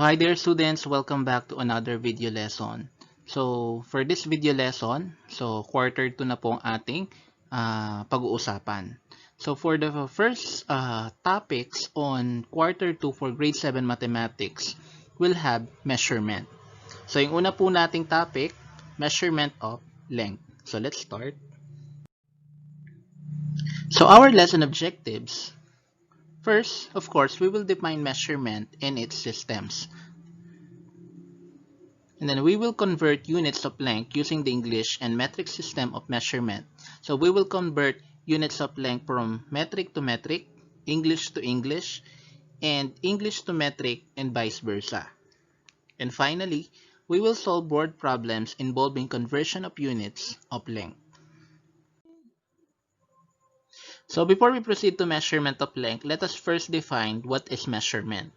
hi there students, welcome back to another video lesson. So for this video lesson, quarter 2 na po ang ating pag-uusapan. So for the first topics on quarter 2 for grade 7 mathematics, we'll have measurement. So yung una po nating topic, measurement of length. So let's start. So our lesson objectives. First, of course, we will define measurement and its systems. And then we will convert units of length using the English and metric system of measurement. So we will convert units of length from metric to metric, English to English, and English to metric, and vice versa. And finally, we will solve word problems involving conversion of units of length. So before we proceed to measurement of length, let us first define what is measurement.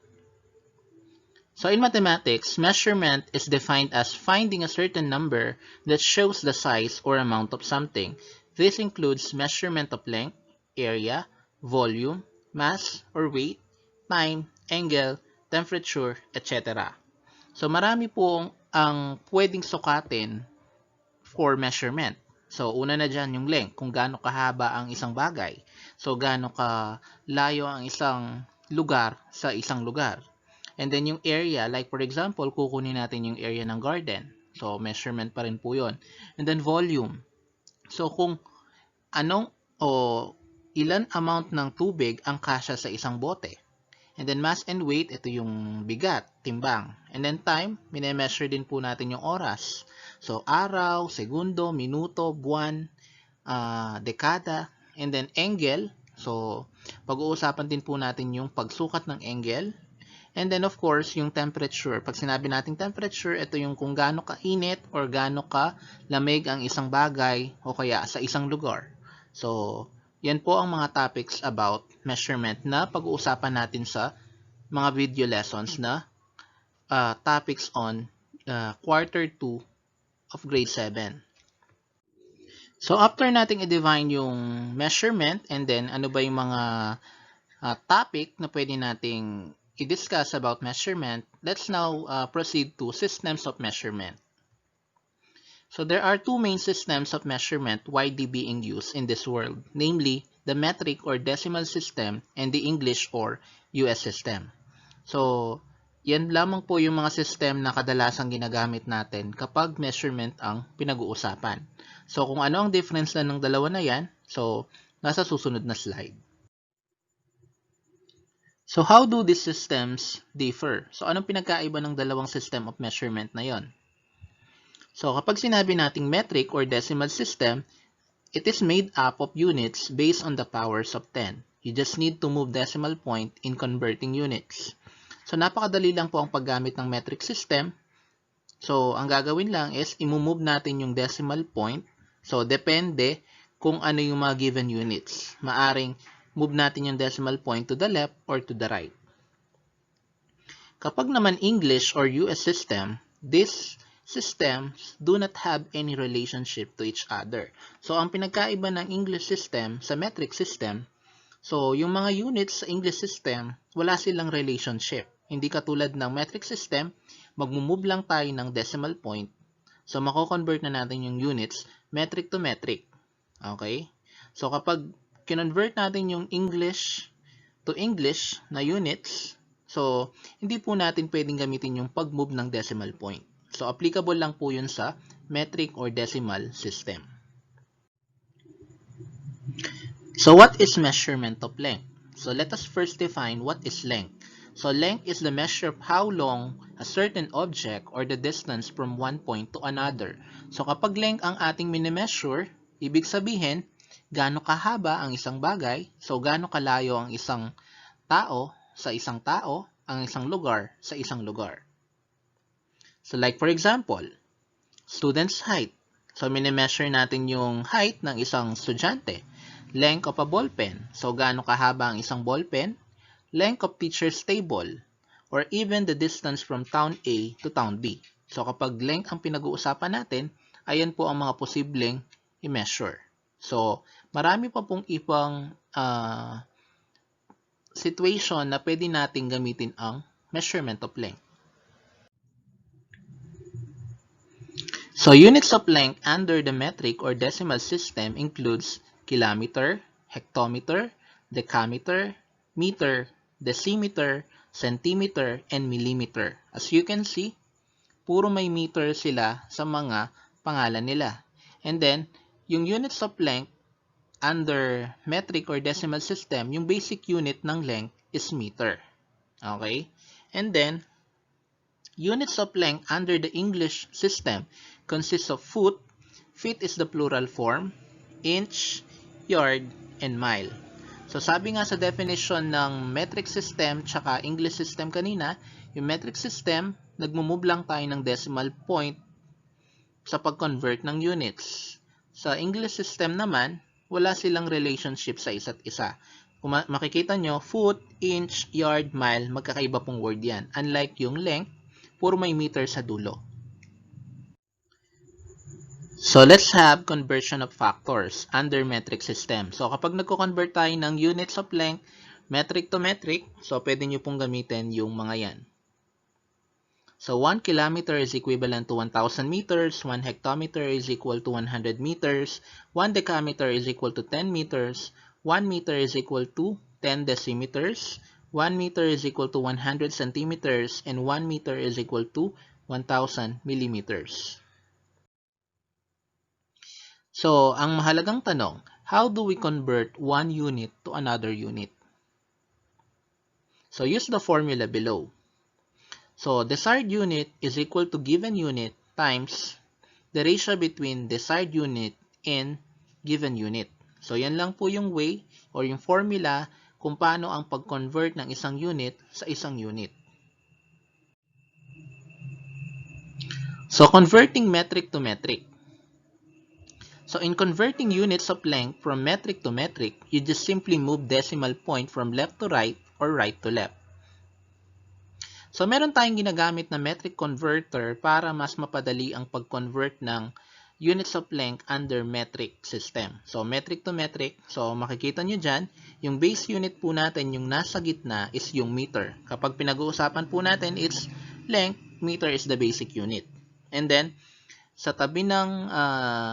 So in mathematics, measurement is defined as finding a certain number that shows the size or amount of something. This includes measurement of length, area, volume, mass or weight, time, angle, temperature, etc. So marami po ang pwedeng sukatin for measurement. So una na dyan yung length, kung gaano kahaba ang isang bagay. So gaano kalayo ang isang lugar sa isang lugar. And then yung area, like for example, kukunin natin yung area ng garden. So measurement pa rin po yun. And then volume. So kung anong o ilan amount ng tubig ang kasya sa isang bote. And then mass and weight, ito yung bigat, timbang. And then time, minemeasure din po natin yung oras. So araw, segundo, minuto, buwan, dekada. And then angle, so pag-uusapan din po natin yung pagsukat ng angle. And then of course, yung temperature. Pag sinabi nating temperature, ito yung kung gaano kainit or gaano kalamig ang isang bagay o kaya sa isang lugar. So, yan po ang mga topics about measurement na pag-uusapan natin sa mga video lessons na topics on quarter 2 of grade 7. So, after nating i-define yung measurement and then ano ba yung mga topic na pwede nating i-discuss about measurement, let's now proceed to systems of measurement. So there are two main systems of measurement widely being used in this world, namely the metric or decimal system and the English or US system. So yan lamang po yung mga system na kadalasang ginagamit natin kapag measurement ang pinag-uusapan. So kung ano ang difference na ng dalawa na yan, so nasa susunod na slide. So how do these systems differ? So anong pinagkaiba ng dalawang system of measurement na yon? So kapag sinabi nating metric or decimal system, it is made up of units based on the powers of 10. You just need to move decimal point in converting units. So napakadali lang po ang paggamit ng metric system. So ang gagawin lang is i-move natin yung decimal point. So depende kung ano yung mga given units. Maaring move natin yung decimal point to the left or to the right. Kapag naman English or US system, these systems do not have any relationship to each other. So, ang pinagkaiba ng English system sa metric system, so yung mga units sa English system, wala silang relationship. Hindi katulad ng metric system, magmumove lang tayo ng decimal point. So, mako-convert na natin yung units metric to metric. Okay? So, kapag kinonvert natin yung English to English na units, so hindi po natin pwedeng gamitin yung pag-move ng decimal point. So applicable lang po yun sa metric or decimal system. So what is measurement of length? So let us first define what is length. So length is the measure of how long a certain object or the distance from one point to another. So kapag length ang ating minimeasure, ibig sabihin, gaano kahaba ang isang bagay, so gaano kalayo ang isang tao sa isang tao, ang isang lugar sa isang lugar. So like for example, student's height. So minimeasure natin yung height ng isang estudyante. Length of a ballpen. So gaano kahaba ang isang ballpen. Length of teacher's table. Or even the distance from town A to town B. So kapag length ang pinag-uusapan natin, ayan po ang mga posibleng i-measure. So, marami pa pong ibang situation na pwede nating gamitin ang measurement of length. So units of length under the metric or decimal system includes kilometer, hectometer, decameter, meter, decimeter, centimeter, and millimeter. As you can see, puro may meter sila sa mga pangalan nila. And then, yung units of length under metric or decimal system, yung basic unit ng length is meter. Okay? And then, units of length under the English system consists of foot. Feet is the plural form, inch, yard, and mile. So sabi nga sa definition ng metric system tsaka English system kanina, yung metric system, nagmumove lang tayo ng decimal point sa pag-convert ng units. Sa English system naman, wala silang relationship sa isa't isa. Kung makikita nyo, foot, inch, yard, mile, magkakaiba pong word yan. Unlike yung length, puro may meter sa dulo. So let's have conversion of factors under metric system. So kapag nagko-convert tayo ng units of length, metric to metric, so pwede nyo pong gamitin yung mga yan. So 1 kilometer is equivalent to 1,000 meters, 1 hectometer is equal to 100 meters, 1 decameter is equal to 10 meters, 1 meter is equal to 10 decimeters, 1 meter is equal to 100 centimeters, and 1 meter is equal to 1,000 millimeters. So, ang mahalagang tanong, how do we convert one unit to another unit? So, use the formula below. So, desired unit is equal to given unit times the ratio between desired unit and given unit. So, yan lang po yung way or yung formula kung paano ang pag-convert ng isang unit sa isang unit. So, converting metric to metric. So, in converting units of length from metric to metric, you just simply move decimal point from left to right or right to left. So, meron tayong ginagamit na metric converter para mas mapadali ang pag-convert ng units of length under metric system. So, metric to metric. So, makikita nyo dyan, yung base unit po natin, yung nasa gitna is yung meter. Kapag pinag-uusapan po natin, it's length, meter is the basic unit. And then, sa tabi ng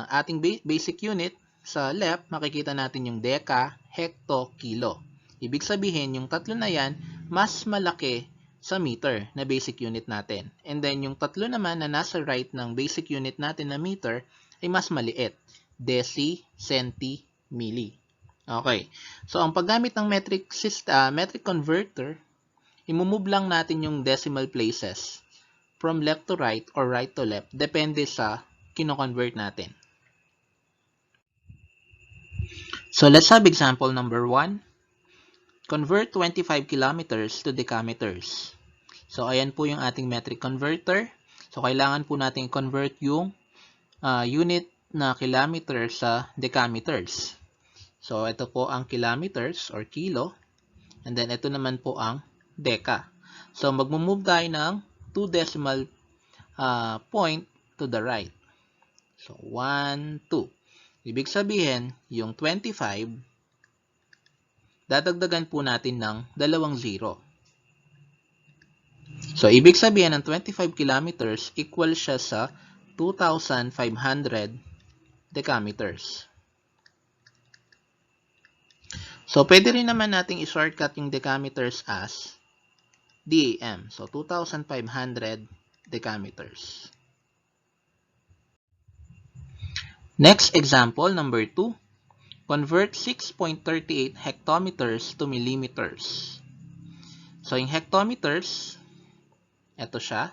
ating basic unit, sa left, makikita natin yung deka, hekto, kilo. Ibig sabihin, yung tatlo na yan, mas malaki sa meter na basic unit natin. And then, yung tatlo naman na nasa right ng basic unit natin na meter, ay mas maliit. Deci, centi, milli. Okay. So, ang paggamit ng metric converter, imumove lang natin yung decimal places from left to right or right to left, depende sa kino-convert natin. So, let's have example number 1. Convert 25 kilometers to decameters. So, ayan po yung ating metric converter. So, kailangan po natin i-convert yung unit na kilometer sa decameters. So, ito po ang kilometers or kilo. And then, ito naman po ang deka. So, magmumove tayo ng 2 decimal point to the right. So, 1, 2. Ibig sabihin, yung 25, dadagdagan po natin ng 2 0. So, ibig sabihin ng 25 kilometers equal siya sa 2,500 decameters. So, pwede rin naman nating i-shortcut yung decameters as DAM. So, 2,500 decameters. Next example, number 2. Convert 6.38 hectometers to millimeters. So, yung hectometers, ito siya.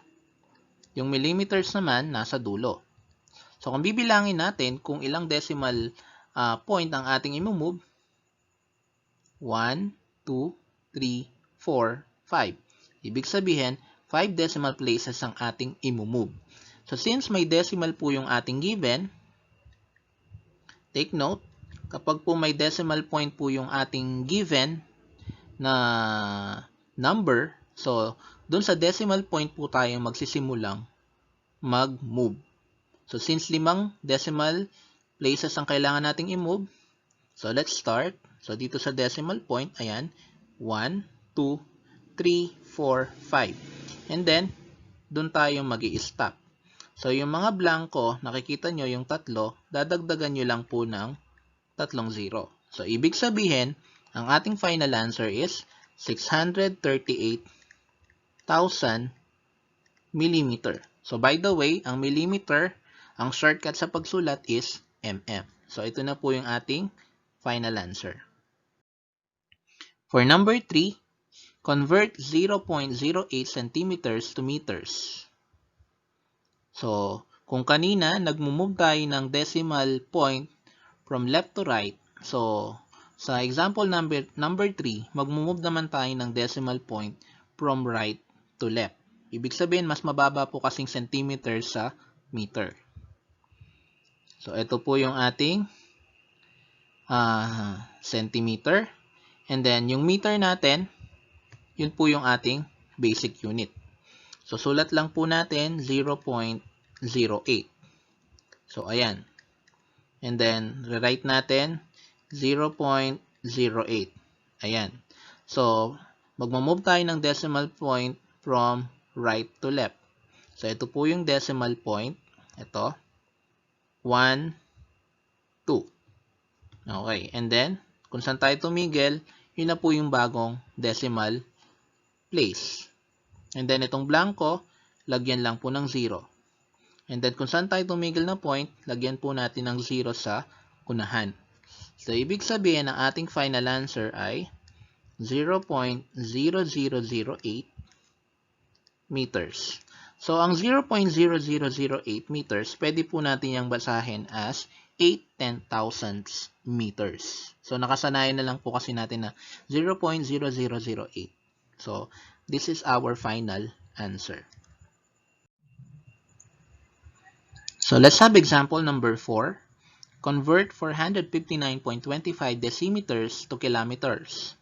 Yung millimeters naman, nasa dulo. So, kung bibilangin natin kung ilang decimal point ang ating imumove, 1, 2, 3, 4, 5. Ibig sabihin, 5 decimal places ang ating imumove. So, since may decimal po yung ating given, take note, kapag po may decimal point po yung ating given na number, so, dun sa decimal point po tayo magsisimulang mag-move. So, since 5 decimal places ang kailangan nating i-move, so, let's start. So, dito sa decimal point, ayan, 1, 2, 3, 4, 5. And then, dun tayo mag-i-stop. So, yung mga blanco, nakikita nyo yung tatlo, dadagdagan nyo lang po ng tatlong 0. So, ibig sabihin, ang ating final answer is 638,000 millimeter. So, by the way, ang millimeter, ang shortcut sa pagsulat is mm. So, ito na po yung ating final answer. For number 3, convert 0.08 centimeters to meters. So, kung kanina, nagmumove tayo ng decimal point from left to right. So, sa example number 3, magmumove naman tayo ng decimal point from right to left. Ibig sabihin, mas mababa po kasing centimeter sa meter. So, ito po yung ating centimeter. And then, yung meter natin, yun po yung ating basic unit. So, sulat lang po natin 0.08. So, ayan. And then, rewrite natin 0.08. Ayan. So, magmamove tayo ng decimal point from right to left. So, ito po yung decimal point. Ito. 1, 2. Okay. And then, kung saan tayo tumigil, yun na po yung bagong decimal place. And then, itong blanco, lagyan lang po ng 0. And then, kung saan tayo tumigil na point, lagyan po natin ng 0 sa unahan. So, ibig sabihin, ang ating final answer ay 0.0008 meters. So, ang 0.0008 meters, pwede po natin yung basahin as 8/10,000 meters. So, nakasanayan na lang po kasi natin na 0.0008. So, this is our final answer. So, let's have example number 4. Convert 459.25 decimeters to kilometers.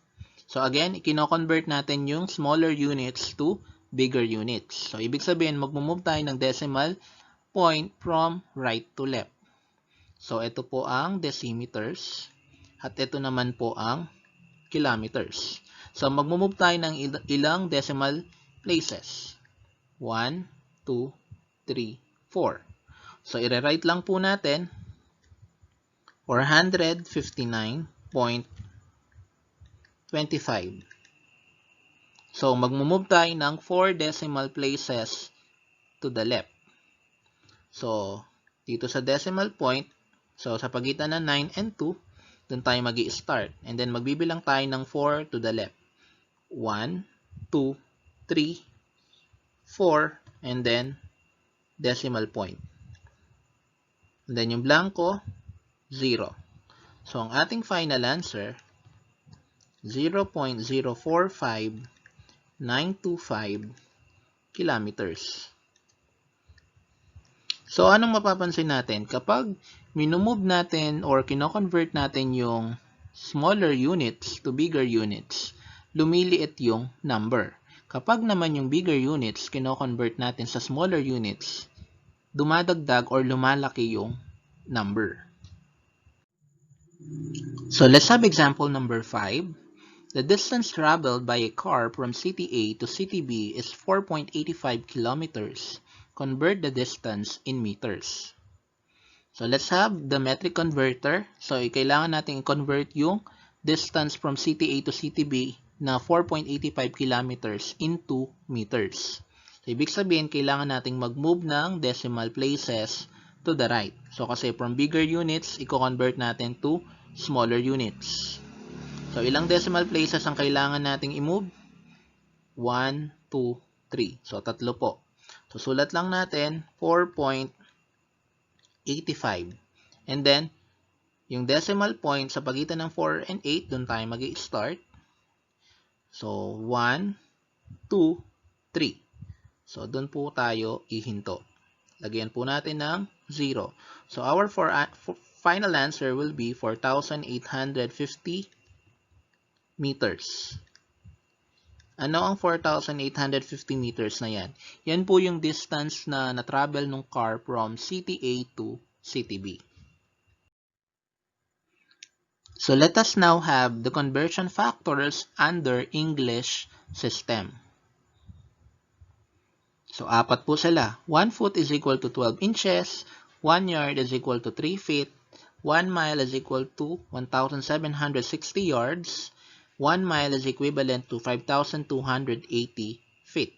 So, again, ikino-convert natin yung smaller units to bigger units. So, ibig sabihin, magmumove tayo ng decimal point from right to left. So, ito po ang decimeters. At ito naman po ang kilometers. So, magmumove tayo ng ilang decimal places. 1, 2, 3, 4. So, i-rewrite lang po natin 459.25. So, magmumove tayo ng 4 decimal places to the left. So, dito sa decimal point, so sa pagitan ng 9 and 2, doon tayo mag-i-start. And then, magbibilang tayo ng 4 to the left. 1, 2, 3, 4, and then decimal point. And then, yung blanco, 0. So, ang ating final answer, 0.045925 kilometers. So, anong mapapansin natin? Kapag minumove natin or kino-convert natin yung smaller units to bigger units, lumiliit yung number. Kapag naman yung bigger units, kino-convert natin sa smaller units, dumadagdag or lumalaki yung number. So, let's have example number 5. The distance traveled by a car from city A to city B is 4.85 kilometers. Convert the distance in meters. So, let's have the metric converter. So, kailangan natin i-convert yung distance from city A to city B na 4.85 kilometers into meters. So, ibig sabihin, kailangan nating mag-move ng decimal places to the right. So, kasi from bigger units, i-convert natin to smaller units. So, ilang decimal places ang kailangan nating i-move? 1, 2, 3. So, tatlo po. So, sulat lang natin 4.85. And then, yung decimal point sa pagitan ng 4 and 8, doon tayo mag-i-start. So, 1, 2, 3. So, doon po tayo ihinto. Lagyan po natin ng 0. So, our final answer will be 4,850 meters. Ano ang 4,850 meters na yan? Yan po yung distance na na-travel ng car from city A to city B. So let us now have the conversion factors under English system. So, apat po sila. 1 foot is equal to 12 inches, 1 yard is equal to 3 feet, 1 mile is equal to 1,760 yards, 1 mile is equivalent to 5,280 feet.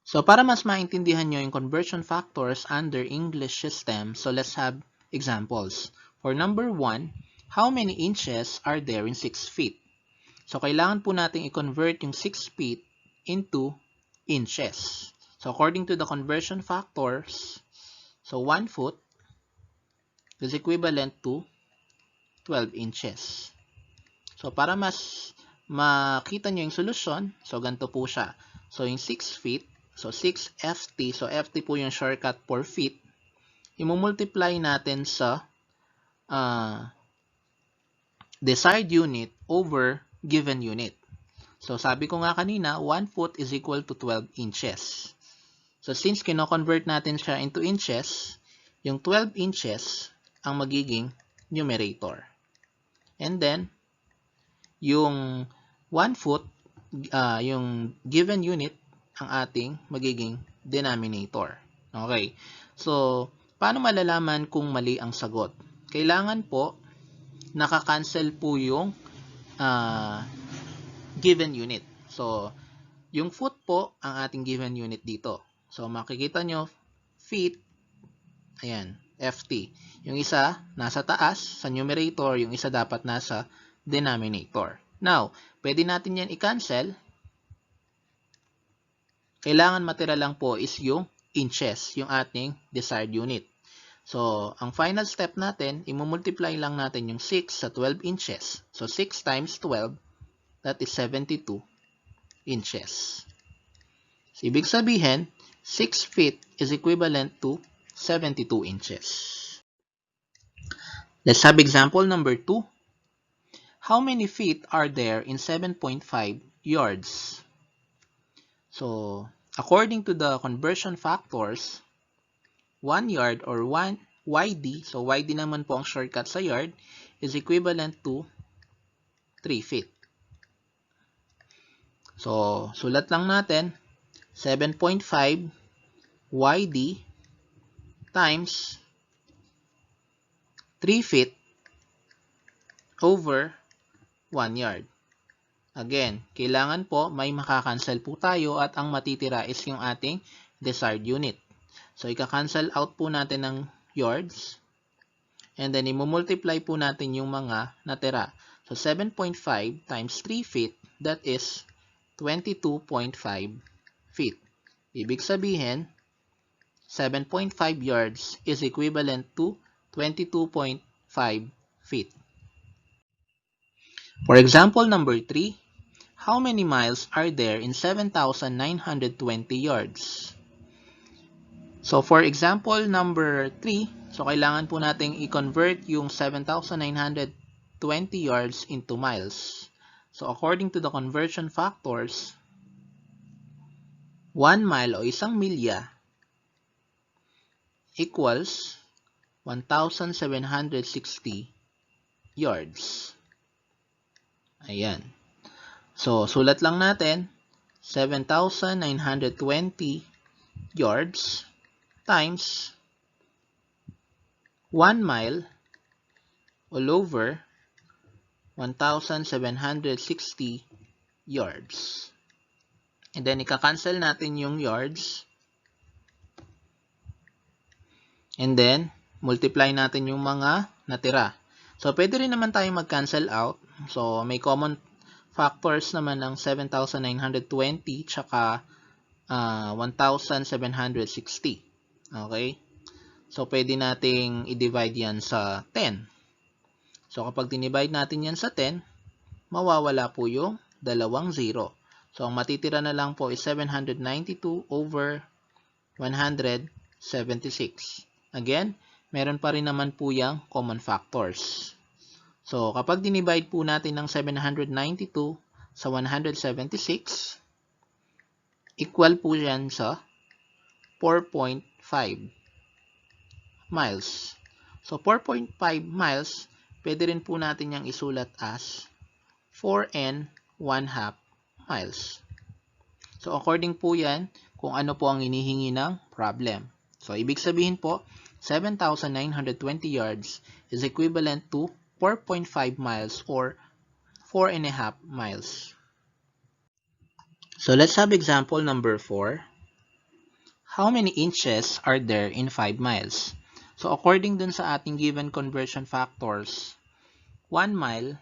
So, para mas maintindihan nyo yung conversion factors under English system, so let's have examples. For number 1, how many inches are there in 6 feet? So, kailangan po natin i-convert yung 6 feet into inches. So, according to the conversion factors, so 1 foot is equivalent to 12 inches. So, para mas makita nyo yung solusyon, so ganito po siya. So, yung 6 feet, so 6 ft, so ft po yung shortcut for feet, imumultiply natin sa desired unit over given unit. So, sabi ko nga kanina, 1 foot is equal to 12 inches. So, since kino-convert natin siya into inches, yung 12 inches ang magiging numerator. And then, yung 1 foot, yung given unit, ang ating magiging denominator. Okay. So, paano malalaman kung mali ang sagot? Kailangan po, nakakancel po yung given unit. So, yung foot po, ang ating given unit dito. So, makikita nyo, feet, ayan, ft. Yung isa, nasa taas, sa numerator, yung isa dapat nasa denominator. Now, pwede natin yan i-cancel. Kailangan matira lang po is yung inches, yung ating desired unit. So, ang final step natin, imumultiply lang natin yung 6 sa 12 inches. So, 6 times 12, that is 72 inches. So, ibig sabihin, 6 feet is equivalent to 72 inches. Let's have example number 2. How many feet are there in 7.5 yards? So, according to the conversion factors, 1 yard or 1 YD, so YD naman po ang shortcut sa yard, is equivalent to 3 feet. So, sulat lang natin, 7.5 YD times 3 feet over 1 yard. Again, kailangan po may makakancel po tayo at ang matitira is yung ating desired unit. So, ika-cancel out po natin ng yards and then imumultiply po natin yung mga natira. So, 7.5 times 3 feet, that is 22.5 feet. Ibig sabihin, 7.5 yards is equivalent to 22.5 feet. For example number 3, how many miles are there in 7,920 yards? So for example number 3, so kailangan po nating i-convert yung 7,920 yards into miles. So according to the conversion factors, 1 mile o isang milya equals 1,760 yards. Ayan. So, sulat lang natin, 7,920 yards times 1 mile all over 1,760 yards. And then, ika-cancel natin yung yards. And then, multiply natin yung mga natira. So, pwede rin naman tayong mag-cancel out. So, may common factors naman ng 7,920 tsaka 1,760. Okay? So, pwede nating i-divide yan sa 10. So, kapag dinivide natin yan sa 10, mawawala po yung dalawang 0. So, ang matitira na lang po is 792 over 176. Again, meron pa rin naman po yung common factors. So, kapag dinivide po natin ng 792 sa 176, equal po yan sa 4.5 miles. So, 4.5 miles, pwede rin po natin yung isulat as 4 and 1/2 miles. So, according po yan kung ano po ang hinihingi ng problem. So, ibig sabihin po, 7,920 yards is equivalent to 4.5 miles or 4.5 miles. So, let's have example number 4. How many inches are there in 5 miles? So, according dun sa ating given conversion factors, 1 mile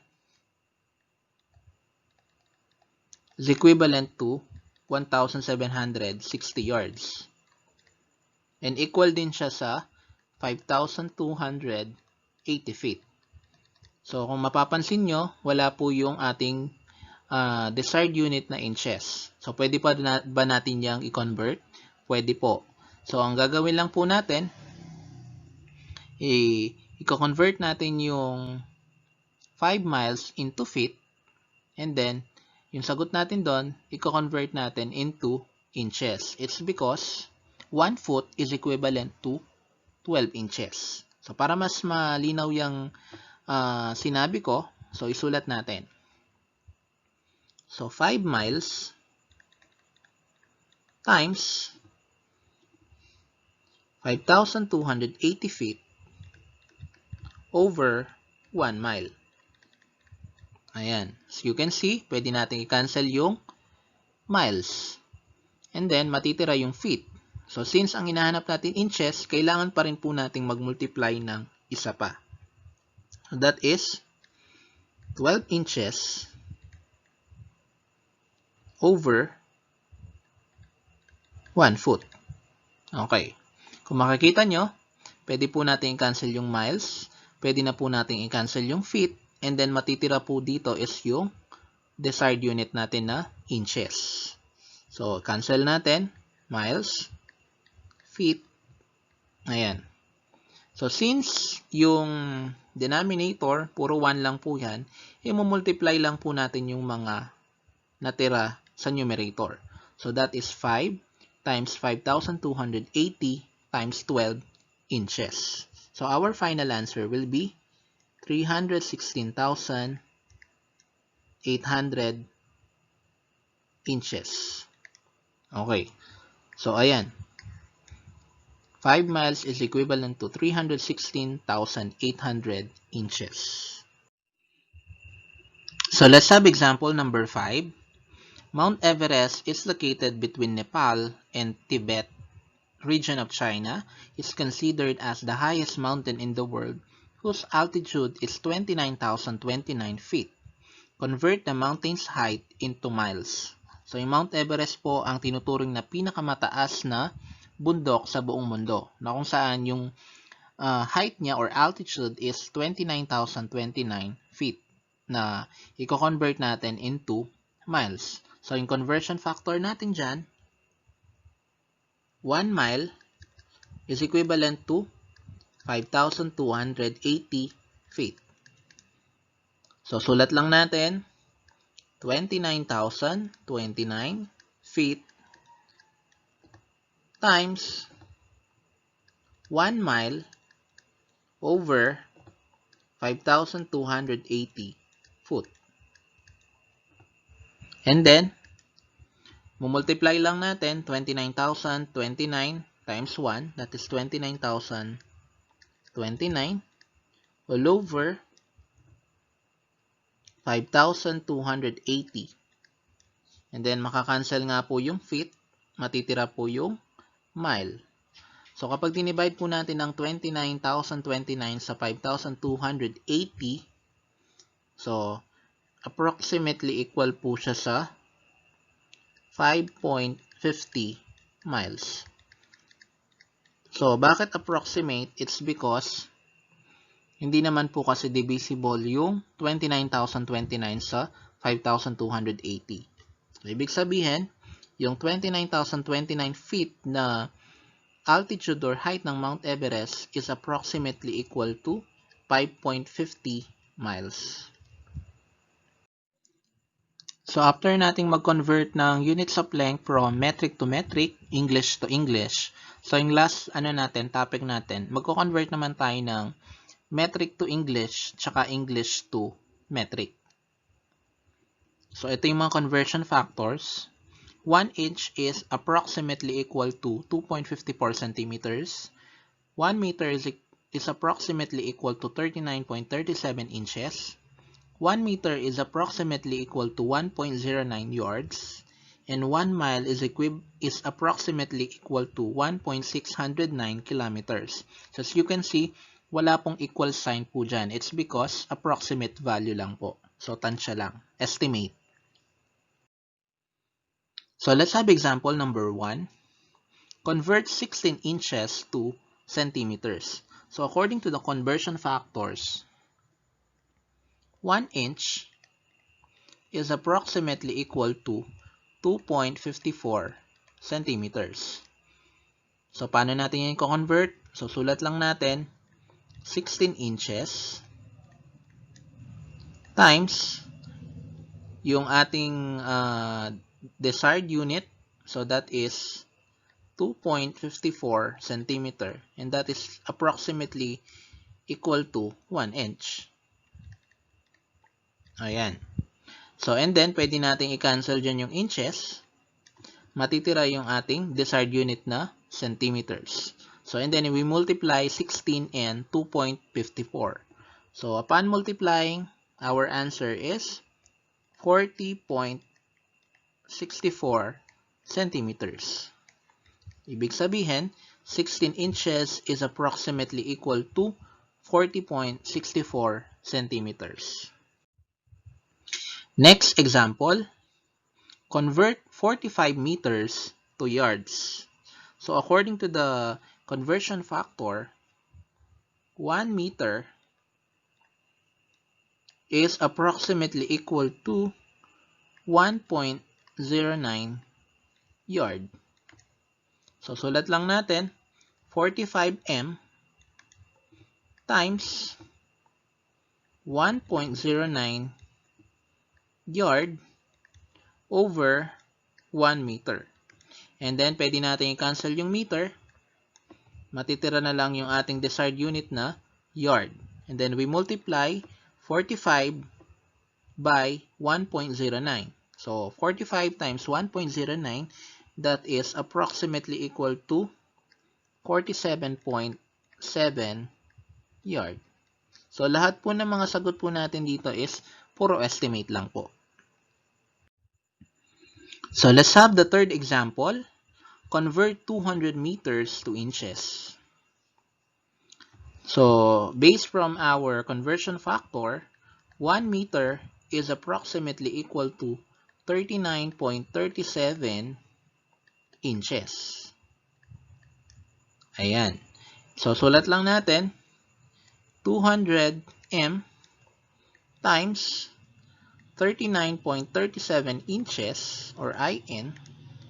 is equivalent to 1,760 yards. And equal din siya sa 5,280 feet. So, kung mapapansin nyo, wala po yung ating desired unit na inches. So, pwede pa ba natin yung i-convert? Pwede po. So, ang gagawin lang po natin, i-convert natin yung 5 miles into feet. And then, yung sagot natin doon, i-convert natin into inches. It's because 1 foot is equivalent to 12 inches. So, para mas malinaw yung sinabi ko, so isulat natin. So, 5 miles times 5,280 feet over 1 mile. Ayan. So, you can see, pwede natin i-cancel yung miles. And then, matitira yung feet. So, since ang hinahanap natin inches, kailangan pa rin po nating mag-multiply ng isa pa. So, that is 12 inches over 1 foot. Okay. Kung makikita nyo, pwede po natin i-cancel yung miles, pwede na po natin i-cancel yung feet, and then matitira po dito is yung desired unit natin na inches. So, cancel natin, miles, feet, ayan. So, since yung denominator, puro 1 lang po yan, i-multiply lang po natin yung mga natira sa numerator. So, that is 5 times 5,280 times 12 inches. So, our final answer will be 316,800 inches. Okay. So, ayan. 5 miles is equivalent to 316,800 inches. So, let's have example number 5. Mount Everest is located between Nepal and Tibet region of China. Is considered as the highest mountain in the world, whose altitude is 29,029 feet. Convert the mountain's height into miles. So, yung Mount Everest po ang tinuturing na pinakamataas na bundok sa buong mundo, na kung saan yung height niya or altitude is 29,029 feet na i-convert natin into miles. So, yung conversion factor natin dyan, 1 mile is equivalent to 5,280 feet. So, sulat lang natin, 29,029 feet times 1 mile over 5,280 foot. And then, multiply lang natin 29,029 times 1, that is 29,029 all over 5,280. And then, makakancel nga po yung feet, matitira po yung mile. So, kapag dinivide po natin ang 29,029 sa 5,280, so, approximately equal po siya sa 5.50 miles. So, bakit approximate? It's because hindi naman po kasi divisible yung 29,029 sa 5,280. So, ibig sabihin, yung 29,029 feet na altitude or height ng Mount Everest is approximately equal to 5.50 miles. So, after nating mag-convert ng units of length from metric to metric, English to English, so yung last topic natin, magko-convert naman tayo ng metric to English, tsaka English to metric. So, ito yung mga conversion factors. 1 inch is approximately equal to 2.54 centimeters. 1 meter is approximately equal to 39.37 inches. 1 meter is approximately equal to 1.09 yards. And 1 mile is approximately equal to 1.609 kilometers. So as you can see, wala pong equal sign po dyan. It's because approximate value lang po. So tansya lang. Estimate. So let's have example number 1. Convert 16 inches to centimeters. So according to the conversion factors, 1 inch is approximately equal to 2.54 centimeters. So paano natin yan i-convert? So sulat lang natin 16 inches times yung ating desired unit. So that is 2.54 centimeter, and that is approximately equal to 1 inch. Ayan. So, and then, pwede natin i-cancel dyan yung inches. Matitira yung ating desired unit na centimeters. So, and then, we multiply 16 and 2.54. So, upon multiplying, our answer is 40.64 centimeters. Ibig sabihin, 16 inches is approximately equal to 40.64 centimeters. Next example, convert 45 meters to yards. So according to the conversion factor, 1 meter is approximately equal to 1.09 yard. So sulat lang natin 45 m times 1.09 yard over 1 meter. And then pwede natin i-cancel yung meter. Matitira na lang yung ating desired unit na yard. And then we multiply 45 by 1.09. So 45 times 1.09, that is approximately equal to 47.7 yard. So lahat po ng mga sagot po natin dito is puro estimate lang po. So let's have the third example. Convert 200 meters to inches. So based from our conversion factor, 1 meter is approximately equal to 39.37 inches. Ayan. So sulat lang natin 200 m times 39.37 inches or in,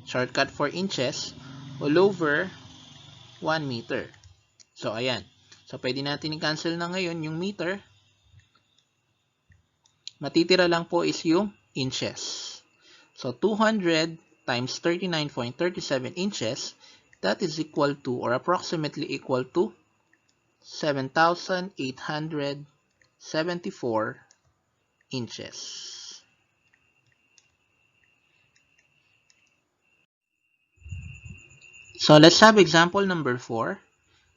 shortcut for inches, all over 1 meter. So ayan. So pwede natin i-cancel na ngayon yung meter. Matitira lang po is yung inches. So 200 times 39.37 inches, that is equal to or approximately equal to 7,874 inches. So let's have example number 4.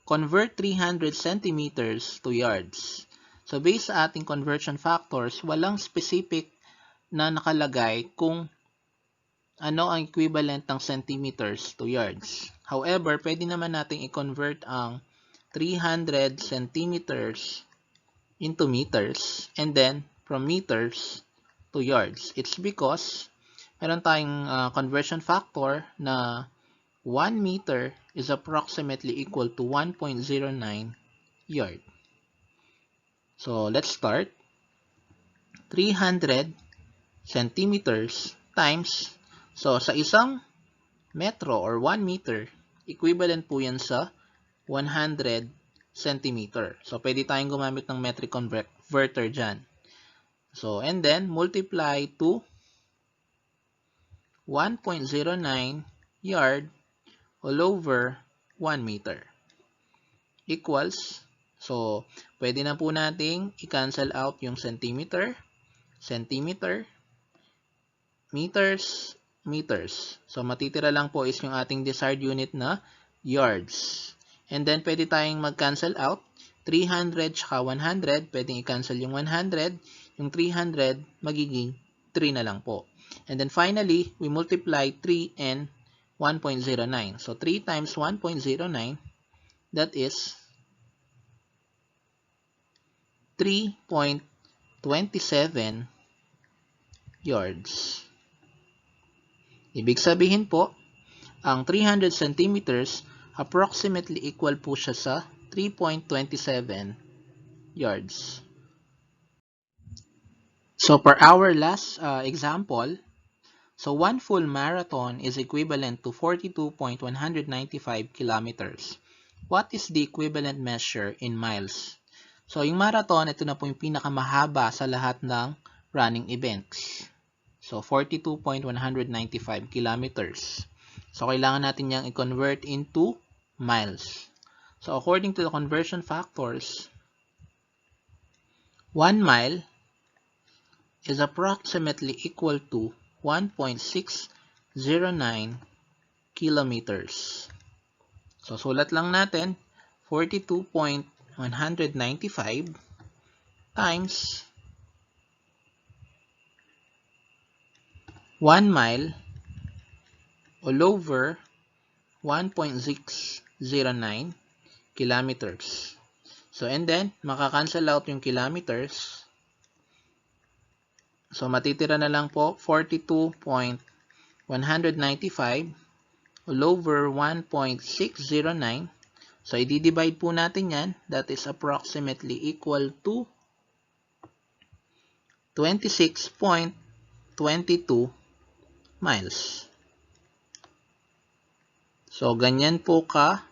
Convert 300 centimeters to yards. So based sa ating conversion factors, walang specific na nakalagay kung ano ang equivalent ng centimeters to yards. However, pwede naman nating i-convert ang 300 centimeters into meters and then from meters to yards. It's because meron tayong conversion factor na 1 meter is approximately equal to 1.09 yard. So let's start. 300 centimeters times, so sa isang metro or 1 meter, equivalent po yan sa 100 centimeter. So pwede tayong gumamit ng metric converter dyan. So and then multiply to 1.09 yard all over 1 meter equals, so pwede na po nating i-cancel out yung centimeter, meters, meters. So, matitira lang po is yung ating desired unit na yards. And then, pwede tayong mag-cancel out. 300 tsaka 100, pwedeng i-cancel yung 100. Yung 300, magiging 3 na lang po. And then, finally, we multiply 3 and 1.09. So, 3 times 1.09, that is 3.27 yards. Ibig sabihin po, ang 300 centimeters, approximately equal po siya sa 3.27 yards. So, for our last example, so one full marathon is equivalent to 42.195 kilometers. What is the equivalent measure in miles? So, yung marathon, ito na po yung pinakamahaba sa lahat ng running events. So, 42.195 kilometers. So, kailangan natin yang i-convert into miles. So, according to the conversion factors, 1 mile is approximately equal to 1.609 kilometers. So, sulat lang natin, 42.195 times 1 mile all over 1.609 kilometers. So, and then, makakancel out yung kilometers. So, matitira na lang po 42.195 all over 1.609. So, i-divide po natin yan. That is approximately equal to 26.22 miles. So, ganyan po ka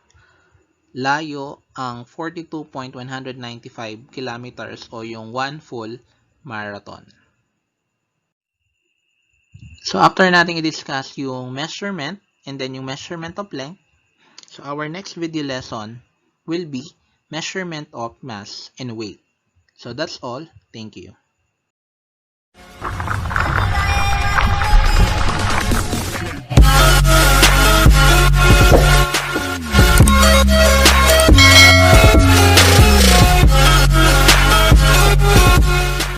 layo ang 42.195 kilometers o yung one full marathon. So, after natin i-discuss yung measurement and then yung measurement of length, so our next video lesson will be measurement of mass and weight. So, that's all. Thank you.